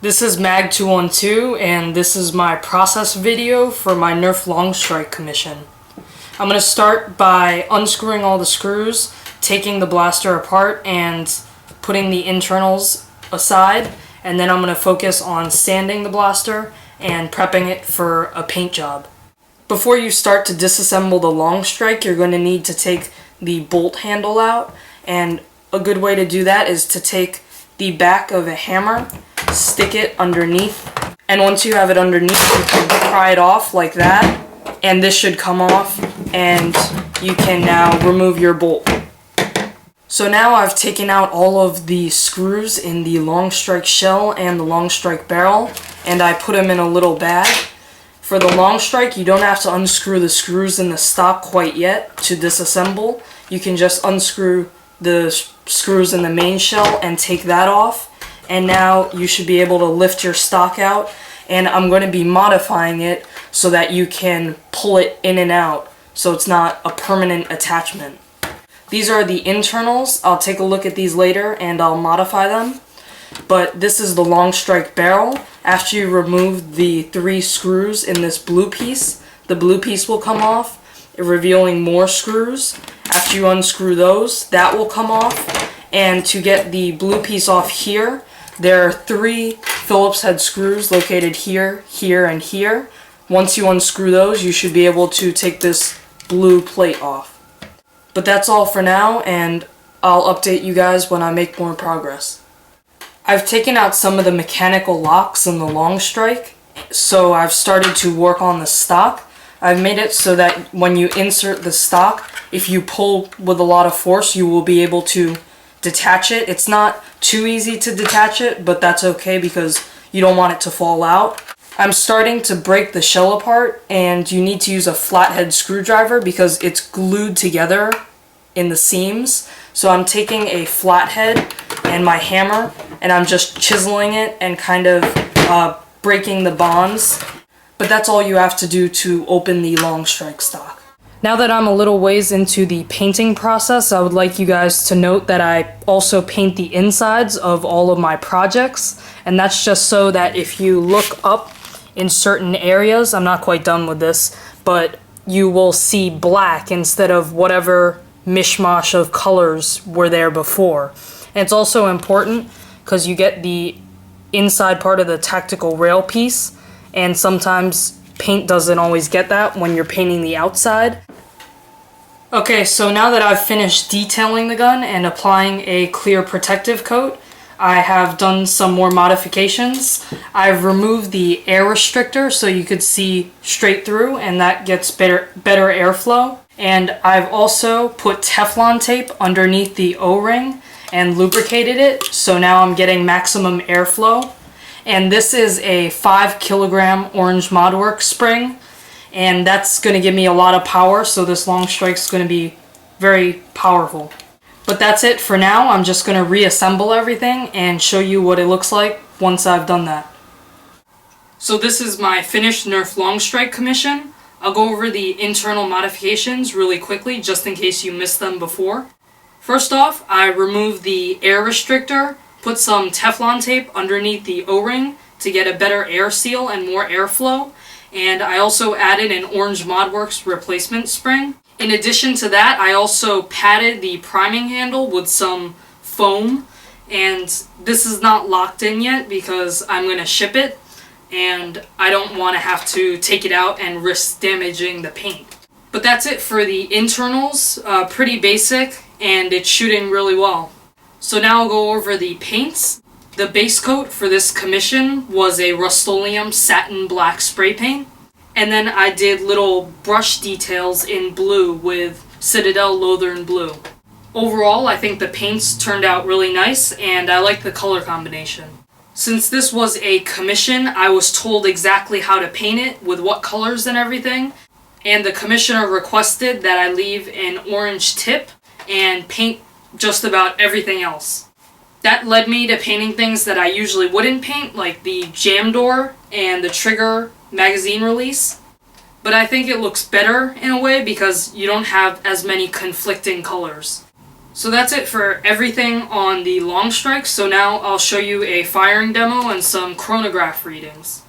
This is Mag212 and this is my process video for my Nerf Longstrike commission. I'm going to start by unscrewing all the screws, taking the blaster apart and putting the internals aside, and then I'm going to focus on sanding the blaster and prepping it for a paint job. Before you start to disassemble the Longstrike, you're going to need to take the bolt handle out, and a good way to do that is to take the back of a hammer, stick it underneath, and once you have it underneath, you can pry it off like that, and this should come off, and you can now remove your bolt. So now I've taken out all of the screws in the Longstrike shell and the Longstrike barrel, and I put them in a little bag. For the Longstrike, you don't have to unscrew the screws in the stock quite yet to disassemble. You can just unscrew the screws in the main shell and take that off. And now you should be able to lift your stock out, and I'm going to be modifying it so that you can pull it in and out so it's not a permanent attachment. These are the internals. I'll take a look at these later and I'll modify them. But this is the Longstrike barrel. After you remove the 3 screws in this blue piece, the blue piece will come off, revealing more screws. After you unscrew those, that will come off. And to get the blue piece off here, there are 3 Phillips head screws located here, here, and here. Once you unscrew those, you should be able to take this blue plate off. But that's all for now, and I'll update you guys when I make more progress. I've taken out some of the mechanical locks in the Longstrike, so I've started to work on the stock. I've made it so that when you insert the stock, if you pull with a lot of force, you will be able to detach it. It's not too easy to detach it, but that's okay because you don't want it to fall out. I'm starting to break the shell apart, and you need to use a flathead screwdriver because it's glued together in the seams. So I'm taking a flathead and my hammer, and I'm just chiseling it and kind of breaking the bonds. But that's all you have to do to open the Longstrike stock. Now that I'm a little ways into the painting process, I would like you guys to note that I also paint the insides of all of my projects, and that's just so that if you look up in certain areas, I'm not quite done with this, but you will see black instead of whatever mishmash of colors were there before. And it's also important because you get the inside part of the tactical rail piece, and sometimes paint doesn't always get that when you're painting the outside. Okay, so now that I've finished detailing the gun and applying a clear protective coat, I have done some more modifications. I've removed the air restrictor so you could see straight through, and that gets better airflow. And I've also put Teflon tape underneath the O-ring and lubricated it, so now I'm getting maximum airflow. And this is a 5 kilogram orange Modwork spring, and that's going to give me a lot of power, so this Longstrike is going to be very powerful. But that's it for now. I'm just going to reassemble everything and show you what it looks like once I've done that. So this is my finished Nerf Longstrike commission. I'll go over the internal modifications really quickly just in case you missed them before. First off, I removed the air restrictor, put some Teflon tape underneath the O-ring to get a better air seal and more airflow, and I also added an orange Modworks replacement spring. In addition to that, I also padded the priming handle with some foam, and this is not locked in yet because I'm going to ship it, and I don't want to have to take it out and risk damaging the paint. But that's it for the internals. Pretty basic, and it's shooting really well. So now I'll go over the paints. The base coat for this commission was a Rust-Oleum satin black spray paint. And then I did little brush details in blue with Citadel Lothern Blue. Overall, I think the paints turned out really nice, and I like the color combination. Since this was a commission, I was told exactly how to paint it, with what colors and everything. And the commissioner requested that I leave an orange tip and paint just about everything else. That led me to painting things that I usually wouldn't paint, like the jam door and the trigger magazine release. But I think it looks better in a way because you don't have as many conflicting colors. So that's it for everything on the Longstrike. So now I'll show you a firing demo and some chronograph readings.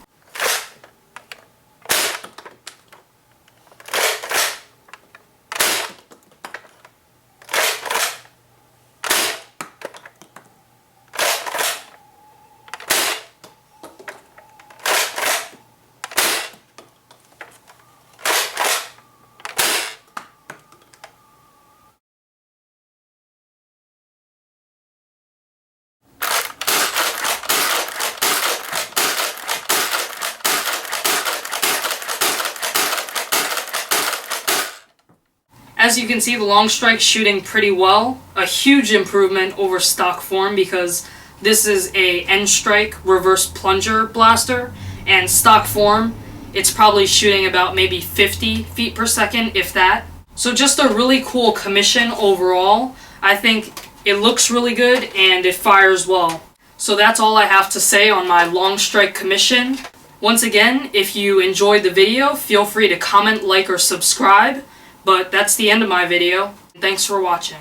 As you can see, the Longstrike's shooting pretty well. A huge improvement over stock form because this is a N-Strike reverse plunger blaster, and stock form, it's probably shooting about maybe 50 feet per second, if that. So just a really cool commission overall. I think it looks really good and it fires well. So that's all I have to say on my Longstrike commission. Once again, if you enjoyed the video, feel free to comment, like, or subscribe. But that's the end of my video. Thanks for watching.